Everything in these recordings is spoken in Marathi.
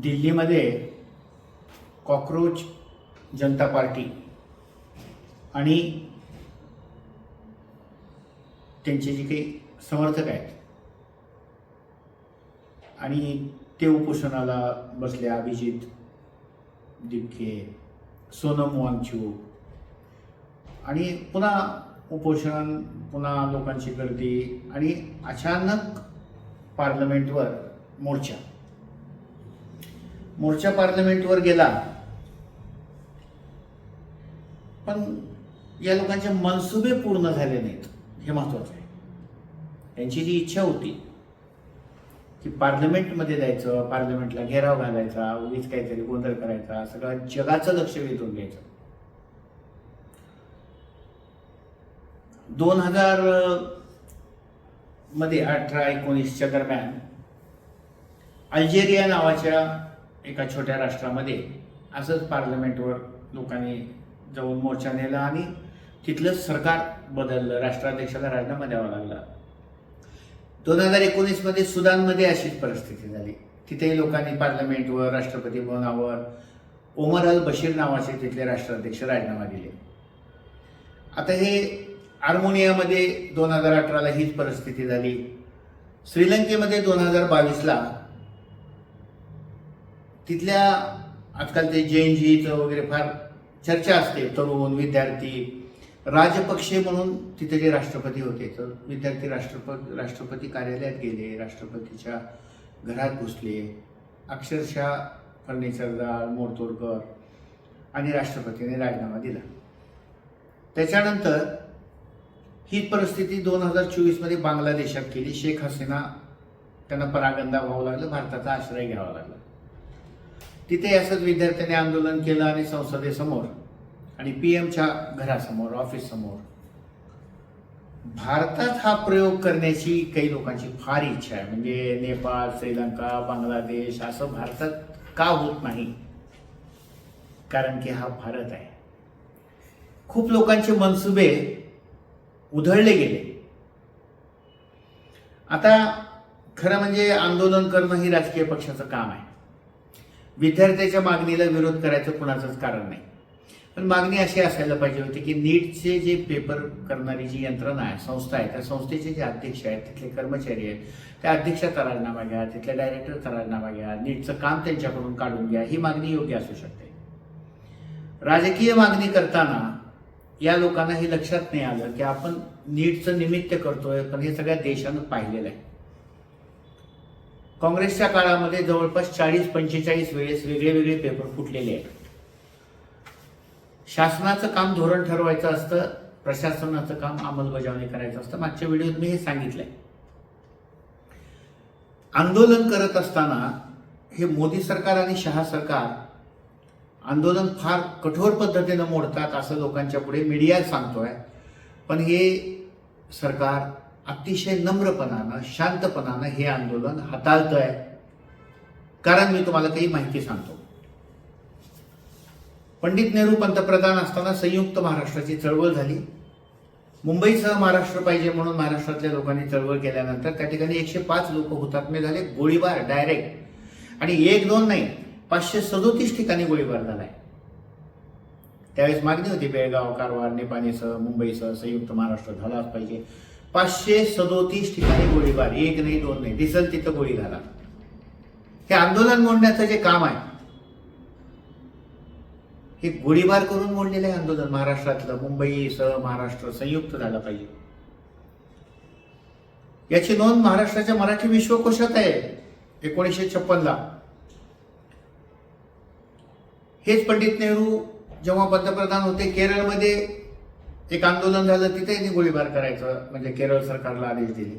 दिल्लीमध्ये कॉकरोच जनता पार्टी आणि त्यांचे जे काही समर्थक आहेत आणि ते उपोषणाला बसले, अभिजित दिपके, सोनम वांगचूक आणि पुन्हा उपोषण, पुन्हा लोकांची गर्दी आणि अचानक पार्लमेंटवर मोर्चा पार्लमेंटवर गेला. पण या लोकांचे मनसुबे पूर्ण झाले नाहीत, हे महत्वाचं आहे. त्यांची जी इच्छा होती की पार्लमेंटमध्ये जायचं, पार्लमेंटला घेराव घालायचा, उगीच काहीतरी गोंधळ करायचा, सगळं जगाचं लक्ष वेधून घ्यायचं. 2000 मध्ये 18-19च्या दरम्यान अल्जेरिया नावाच्या एका छोट्या राष्ट्रामध्ये असंच पार्लमेंटवर लोकांनी जाऊन मोर्चा नेला आणि तिथलं सरकार बदललं, राष्ट्राध्यक्षाला राजीनामा द्यावा लागला. 2019 मध्ये सुदानमध्ये अशीच परिस्थिती झाली. तिथेही लोकांनी पार्लमेंटवर, राष्ट्रपती भवनावर ओमर अल बशीर नावाचे तिथले राष्ट्राध्यक्ष राजीनामा दिले. आता हे आर्मेनियामध्ये 2018ला हीच परिस्थिती झाली. श्रीलंकेमध्ये 2022ला तिथल्या आजकाल ते जैनजीचं वगैरे फार चर्चा असते. तरुण विद्यार्थी राजपक्षे म्हणून तिथे जे राष्ट्रपती होते, तर विद्यार्थी राष्ट्रपती कार्यालयात गेले, राष्ट्रपतीच्या घरात घुसले, अक्षरशः फर्निचरदार मोडतोड कर आणि राष्ट्रपतीने राजीनामा दिला. त्याच्यानंतर ही परिस्थिती 2024 मध्ये बांगलादेशात केली. शेख हसीना त्यांना परागंदा व्हावं लागलं, भारताचा आश्रय घ्यावा लागला. तिथे असंच विद्यार्थ्यांनी आंदोलन केलं आणि संसदेसमोर आणि पीएमच्या घरासमोर, ऑफिस समोर भारतात हा प्रयोग करण्याची काही लोकांची फार इच्छा आहे. म्हणजे नेपाळ, श्रीलंका, बांगलादेश असं भारतात का होत नाही? कारण की हा भारत आहे. खूप लोकांचे मनसुबे उधळले गेले. आता खरं म्हणजे आंदोलन करणं ही राजकीय पक्षाचं काम आहे. विद्यार्थ्याच्या मागणीला विरोध करायचं कुणाचंच कारण नाही. पण मागणी अशी असायला पाहिजे होती की नीटचे जे पेपर करणारी जी यंत्रणा आहे, संस्था आहे, त्या संस्थेचे जे अध्यक्ष आहेत, तिथले कर्मचारी आहेत, त्या अध्यक्षाचा राजीनामा घ्या, तिथल्या डायरेक्टरचा राजीनामा घ्या, नीटचं काम त्यांच्याकडून काढून घ्या. ही मागणी योग्य असू शकते. राजकीय मागणी करताना या लोकांना हे लक्षात नाही आलं की आपण नीटचं निमित्त करतोय, पण हे सगळ्या देशानं पाहिलेलं आहे. काँग्रेसच्या काळामध्ये जवळपास 40-45 वेळेस वेगळे पेपर फुटलेले आहेत. शासनाचं काम धोरण ठरवायचं असतं, प्रशासनाचं काम अंमलबजावणी करायचं असतं. मागच्या व्हिडिओत मी हे सांगितलंय. आंदोलन करत असताना हे मोदी सरकार आणि शहा सरकार आंदोलन फार कठोर पद्धतीनं मोडतात असं लोकांच्या पुढे मीडिया सांगतोय. पण हे सरकार अतिशय नम्रपणानं, शांतपणानं हे आंदोलन हाताळतंय. कारण मी तुम्हाला काही माहिती सांगतो. पंडित नेहरू पंतप्रधान असताना संयुक्त महाराष्ट्राची चळवळ झाली. मुंबईसह महाराष्ट्र पाहिजे म्हणून महाराष्ट्रातल्या लोकांनी चळवळ केल्यानंतर त्या ठिकाणी 105 लोक हुतात्मे झाले, गोळीबार डायरेक्ट. आणि 1-2 नाही, 537 ठिकाणी गोळीबार झालाय. त्यावेळेस मागणी होती बेळगाव, कारवार, निपाणीसह, मुंबईसह संयुक्त महाराष्ट्र झालाच पाहिजे. 537 ठिकाणी गोळीबार, 1 नाही 2 नाही, दिसल तिथं गोळी घाला. हे आंदोलन मोडण्याचं जे काम आहे, हे गोळीबार करून मोडलेलं आहे आंदोलन. महाराष्ट्रातलं, मुंबईसह महाराष्ट्र संयुक्त झालं पाहिजे. याची नोंद महाराष्ट्राच्या मराठी विश्वकोशात आहे 1956ला. हेच पंडित नेहरू जेव्हा पंतप्रधान होते, केरळमध्ये एक आंदोलन झालं, तिथे त्यांनी गोळीबार करायचं म्हणजे केरळ सरकारला आदेश दिले.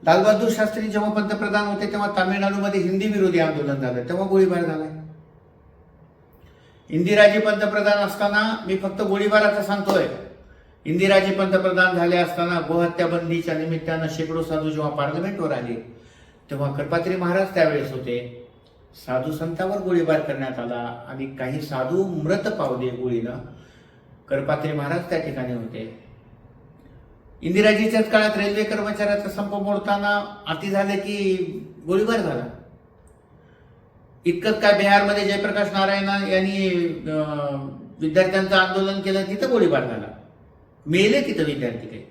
लालबहादूर शास्त्री जेव्हा पंतप्रधान होते तेव्हा तामिळनाडूमध्ये हिंदी विरोधी आंदोलन झालं, तेव्हा गोळीबार झालाय. इंदिराजी पंतप्रधान असताना, मी फक्त गोळीबाराचं सांगतोय, इंदिराजी पंतप्रधान झाले असताना गोहत्या बंदीच्या निमित्तानं शेकडो साधू जेव्हा पार्लमेंटवर आले, तेव्हा करपात्री महाराज त्यावेळेस होते. साधू संतांवर गोळीबार करण्यात आला आणि काही साधू मृत पावले गोळीनं. करपात्री महाराज त्या ठिकाणी होते. इंदिराजीच्याच काळात रेल्वे कर्मचाऱ्याचा संप मोडताना अति झालं की गोळीबार झाला. इतकंच काय, बिहारमध्ये जयप्रकाश नारायण यांनी विद्यार्थ्यांचं आंदोलन केलं, तिथं गोळीबार झाला, मेले तिथं विद्यार्थी काही.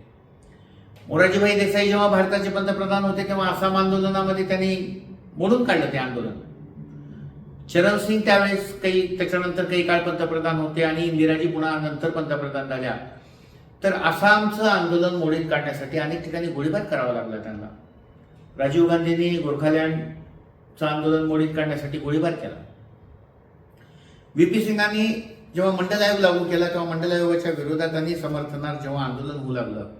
मोरारजीभाई देसाई जेव्हा भारताचे पंतप्रधान होते तेव्हा आसाम आंदोलनामध्ये त्यांनी मोडून काढलं ते आंदोलन. चरण सिंग त्यावेळेस त्याच्यानंतर काही काळ पंतप्रधान होते आणि इंदिराजी पुन्हा नंतर पंतप्रधान झाल्या. तर आसामचं आंदोलन मोडीत काढण्यासाठी अनेक ठिकाणी गोळीबार करावा लागला त्यांना. राजीव गांधींनी गोरखालँडचं आंदोलन मोडीत काढण्यासाठी गोळीबार केला. व्ही.पी. सिंगांनी जेव्हा मंडल आयोग लागू केला तेव्हा मंडल आयोगाच्या विरोधात आणि समर्थनार्थ जेव्हा आंदोलन होऊ लागलं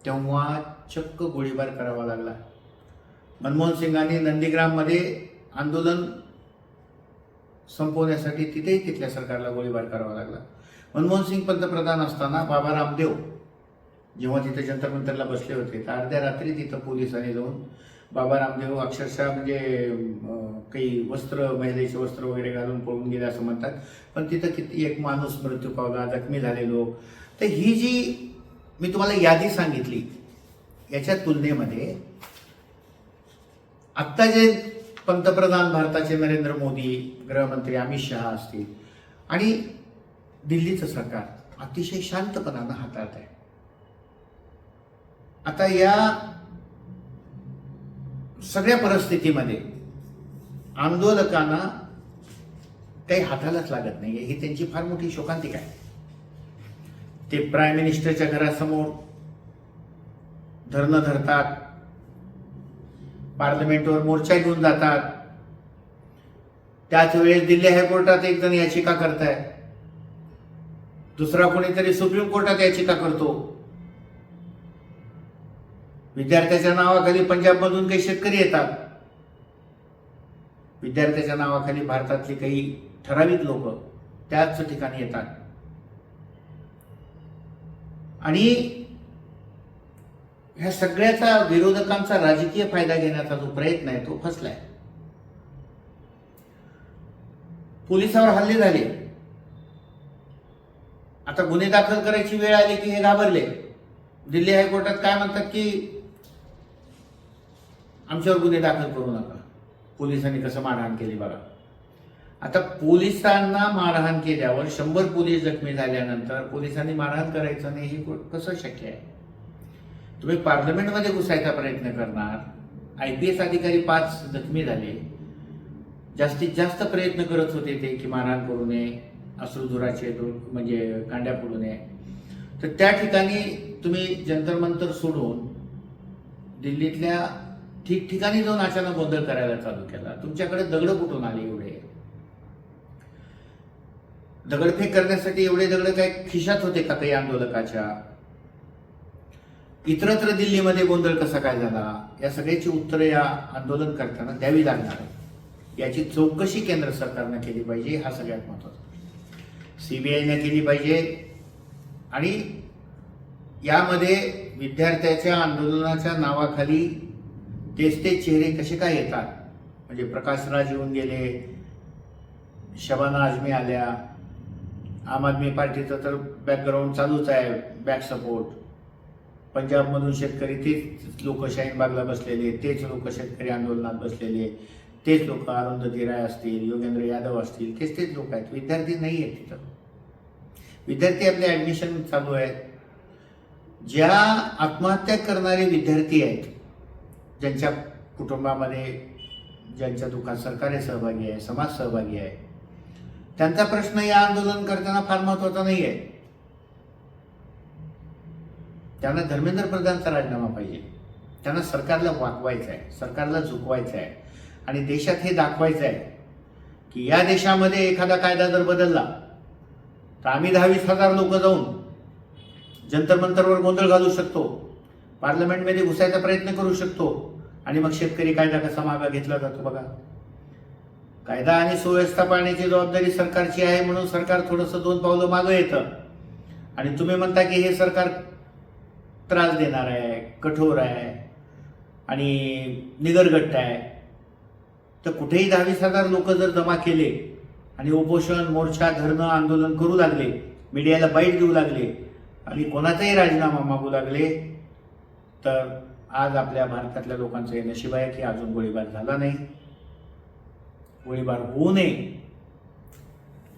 तेव्हा चक्क गोळीबार करावा लागला. मनमोहन सिंगांनी नंदीग्राममध्ये आंदोलन संपवण्यासाठी तिथेही तिथल्या सरकारला गोळीबार करावा लागला. मनमोहन सिंग पंतप्रधान असताना बाबा रामदेव जेव्हा तिथे जंतर मंतरला बसले होते तर अर्ध्या रात्री तिथं पोलिसांनी जाऊन बाबा रामदेव अक्षरशः म्हणजे काही वस्त्र, महिलेचे वस्त्र वगैरे घालून पळून गेले असं म्हणतात, पण तिथं किती एक माणूस मृत्यू पावला, जखमी झाले लोक. तर ही जी मी तुम्हाला यादी सांगितली याच्या तुलनेमध्ये आत्ता जे पंतप्रधान भारताचे नरेंद्र मोदी, गृहमंत्री अमित शहा असतील आणि दिल्लीचं सरकार अतिशय शांतपणानं हाताळत आहे. आता या सगळ्या परिस्थितीमध्ये आंदोलकांना काही हातालाच लागत नाहीये, ही त्यांची फार मोठी शोकांतिका आहे. ते प्राईम मिनिस्टरच्या घरासमोर धरणं धरतात, पार्लमेंटवर मोर्चा घेऊन जातात. त्याच वेळेस दिल्ली हायकोर्टात एक जण याचिका करताय, दुसरा कोणीतरी सुप्रीम कोर्टात याचिका करतो. विद्यार्थ्याच्या नावाखाली पंजाबमधून काही शेतकरी येतात, विद्यार्थ्याच्या नावाखाली भारतातली काही ठराविक लोक त्याच ठिकाणी येतात आणि ह्या सगळ्याचा विरोधकांचा राजकीय फायदा घेण्याचा जो प्रयत्न आहे तो फसलाय. पोलिसावर हल्ले झाले, आता गुन्हे दाखल करायची वेळ आली की हे घाबरले. दिल्ली हायकोर्टात काय म्हणतात की आमच्यावर गुन्हे दाखल करू नका. पोलिसांनी कसं मारहाण केली बघा. आता पोलिसांना मारहाण केल्यावर 100 पोलीस जखमी झाल्यानंतर पोलिसांनी मारहाण करायचं नाही हे कसं शक्य आहे? तुम्ही पार्लमेंटमध्ये घुसायचा प्रयत्न करणार, IPS अधिकारी 5 जखमी झाले, जास्तीत जास्त प्रयत्न करत होते ते की मारहाण करू नये, अश्रुधुराचे म्हणजे कांड्या फोडू नये. तर त्या ठिकाणी तुम्ही जंतर मंतर सोडून दिल्लीतल्या ठिकठिकाणी जाऊन अचानक गोंधळ करायला चालू केला. तुमच्याकडे दगड कुठून आले एवढे? दगडफेक करण्यासाठी एवढे दगड काय खिशात होते का काही आंदोलकाच्या? इतरत्र दिल्लीमध्ये गोंधळ कसा काय झाला? या सगळ्याची उत्तरं या आंदोलन करताना द्यावी लागणार आहे. याची चौकशी केंद्र सरकारनं केली पाहिजे, हा सगळ्यात महत्त्वाचा. CBIने केली पाहिजे आणि यामध्ये विद्यार्थ्याच्या आंदोलनाच्या नावाखाली तेच चेहरे कसे काय येतात? म्हणजे प्रकाश राज येऊन गेले, शबाना आझमी आल्या, आम आदमी पार्टीचं तर बॅकग्राऊंड चालूच आहे, बॅक सपोर्ट. पंजाबमधून शेतकरी तेच लोक शाहीनबागला बसलेले, तेच लोक शेतकरी आंदोलनात बसलेले, तेच लोक अरुंधती राय असतील, योगेंद्र यादव असतील, तेच लोक आहेत. विद्यार्थी नाही आहेत तिथं. विद्यार्थी आपले ॲडमिशन चालू आहेत. ज्या आत्महत्या करणारे विद्यार्थी आहेत, ज्यांच्या कुटुंबामध्ये ज्यांच्या दुःखात सरकार सहभागी आहे, समाज सहभागी आहे, त्यांचा प्रश्न या आंदोलन करताना फार महत्त्वाचा नाही आहे. त्यांना धर्मेंद्र प्रधानचा राजीनामा पाहिजे. त्यांना सरकारला वाकवायचं आहे, सरकारला झुकवायचं आहे आणि देशात हे दाखवायचं आहे की या देशामध्ये एखादा कायदा जर बदलला तर आम्ही 10-20 हजार लोक जाऊन जंतर मंतरवर गोंधळ घालू शकतो, पार्लमेंटमध्ये घुसायचा प्रयत्न करू शकतो आणि मग शेतकरी कायदा कसा मागा घेतला जातो बघा. कायदा आणि सुव्यवस्था पाळण्याची जबाबदारी सरकारची आहे म्हणून सरकार थोडंसं 2 पावलं मागं येतं आणि तुम्ही म्हणता की हे सरकार त्रास देणार आहे, कठोर आहे आणि निगरगट्ट आहे. तर कुठेही 10-20 हजार लोक जर जमा केले आणि उपोषण, मोर्चा, धरणं, आंदोलन करू लागले, मीडियाला बाईट देऊ लागले आणि कोणाचाही राजीनामा मागू लागले तर आज आपल्या भारतातल्या लोकांचं हे नशीब आहे की अजून गोळीबार झाला नाही, गोळीबार होऊ नये.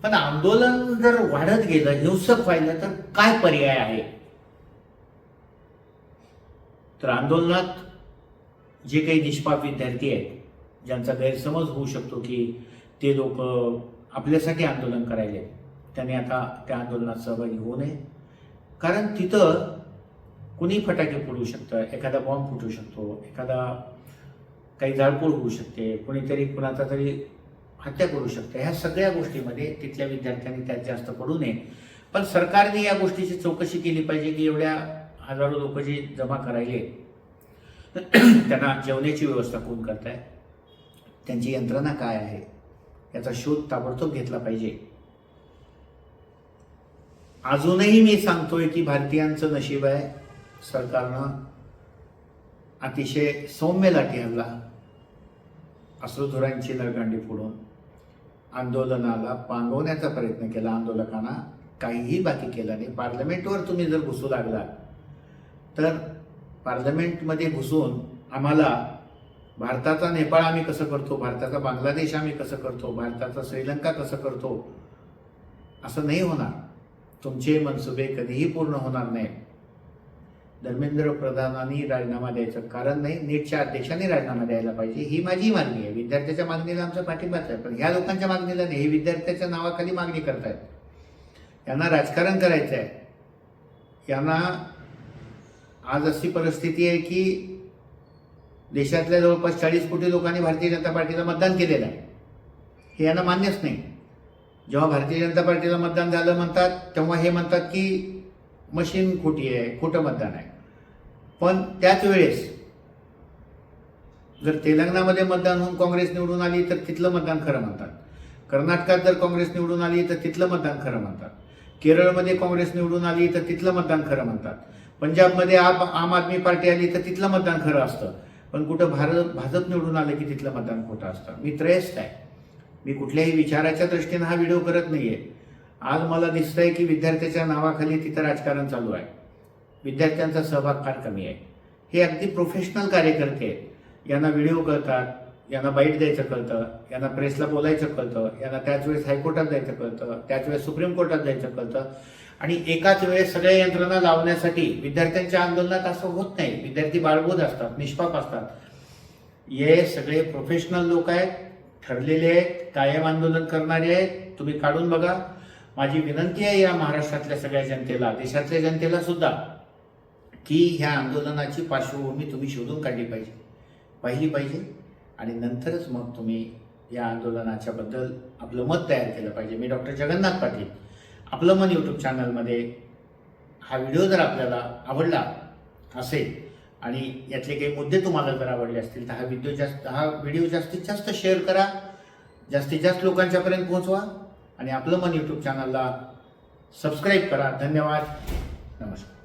पण आंदोलन जर वाढत गेलं, हिंसक व्हायला, तर काय पर्याय आहे? तर आंदोलनात जे काही निष्पाप विद्यार्थी आहेत, ज्यांचा गैरसमज होऊ शकतो की ते लोक आपल्यासाठी आंदोलन करायले, त्यांनी आता त्या आंदोलनात सहभागी होऊ नये. कारण तिथं कुणी फटाके फोडू शकतं, एखादा बॉम्ब फुटू शकतो, एखादा काही जाळपोळ होऊ शकते, कुणीतरी कुणाचा तरी हत्या करू शकते. ह्या सगळ्या गोष्टीमध्ये तिथल्या विद्यार्थ्यांनी त्यात जास्त पडू नये. पण सरकारने या गोष्टीची चौकशी केली पाहिजे की एवढ्या हजारो लोक जे जमा करायले त्यांना जेवण्याची व्यवस्था कोण करताय, त्यांची यंत्रणा काय आहे, याचा शोध ताबडतोब घेतला पाहिजे. अजूनही मी सांगतोय की भारतीयांचं नशीब आहे, सरकारनं अतिशय सौम्य लाठी हल्ला, अश्रुधुरांची नळकांडी फोडून आंदोलनाला पांगवण्याचा प्रयत्न केला. आंदोलकांना काहीही बाकी केलं नाही. पार्लमेंटवर तुम्ही जर घुसू लागला तर पार्लमेंटमध्ये घुसून आम्हाला भारताचा नेपाळ आम्ही कसं करतो, भारताचा बांगलादेश आम्ही कसं करतो, भारताचा श्रीलंका कसं करतो, असं नाही होणार. तुमचे मनसुबे कधीही पूर्ण होणार नाही. धर्मेंद्र प्रधानांनी राजीनामा द्यायचं कारण नाही, नीटच्या अध्यक्षांनी राजीनामा द्यायला पाहिजे, ही माझी मागणी आहे. विद्यार्थ्याच्या मागणीला आमचा पाठिंबाच आहे, पण ह्या लोकांच्या मागणीला नाही. हे विद्यार्थ्याच्या नावाखाली मागणी करतायत. यांना राजकारण करायचं आहे. यांना आज अशी परिस्थिती आहे की देशातल्या जवळपास 40 कोटी लोकांनी भारतीय जनता पार्टीला मतदान केलेलं आहे. हे यांना मान्यच नाही. जेव्हा भारतीय जनता पार्टीला मतदान झालं म्हणतात, तेव्हा हे म्हणतात की मशीन खोटी आहे, खोटं मतदान आहे. पण त्याच वेळेस जर तेलंगणामध्ये मतदान होऊन काँग्रेस निवडून आली तर तिथलं मतदान खरं म्हणतात. कर्नाटकात जर काँग्रेस निवडून आली तर तिथलं मतदान खरं म्हणतात. केरळमध्ये काँग्रेस निवडून आली तर तिथलं मतदान खरं म्हणतात. पंजाबमध्ये आम आदमी पार्टी आली तर तिथलं मतदान खरं असतं. पण कुठं भाजप निवडून आलं की तिथलं मतदान खोटं असतं. मी त्रयस्थ आहे. मी कुठल्याही विचाराच्या दृष्टीने हा व्हिडिओ करत नाहीये. आज मला दिसतंय की विद्यार्थ्याच्या नावाखाली तिथं राजकारण चालू आहे. विद्यार्थ्यांचा सहभाग फार कमी आहे. हे अगदी प्रोफेशनल कार्यकर्ते आहेत. यांना व्हिडिओ कळतात, यांना बाईट द्यायचं कळतं, यांना प्रेसला बोलायचं कळतं, यांना त्याच वेळेस हायकोर्टात जायचं कळतं, त्याच वेळेस सुप्रीम कोर्टात जायचं कळतं. आणि एकाच वेळेस सगळ्या यंत्रणा लावण्यासाठी विद्यार्थ्यांच्या आंदोलनात असं होत नाही. विद्यार्थी बाळबोध असतात, निष्पाप असतात. हे सगळे प्रोफेशनल लोक आहेत, ठरलेले आहेत, कायम आंदोलन करणारे आहेत. तुम्ही काढून बघा. माझी विनंती आहे या महाराष्ट्रातल्या सगळ्या जनतेला, देशातल्या जनतेला सुद्धा, की ह्या आंदोलनाची पार्श्वभूमी तुम्ही शोधून काढली पाहिली पाहिजे आणि नंतरच मग तुम्ही या आंदोलनाच्या बद्दल आपलं मत तयार केलं पाहिजे. मी डॉक्टर जगन्नाथ पाटील, आपलं मन यूट्यूब चॅनलमध्ये हा व्हिडिओ जर आपल्याला आवडला असेल आणि यातले काही मुद्दे तुम्हाला जर आवडले असतील तर हा व्हिडिओ जास्तीत जास्त शेअर करा, जास्तीत जास्त लोकांच्यापर्यंत पोहोचवा आणि आपलं मन यूट्यूब चॅनलला सबस्क्राईब करा. धन्यवाद. नमस्कार.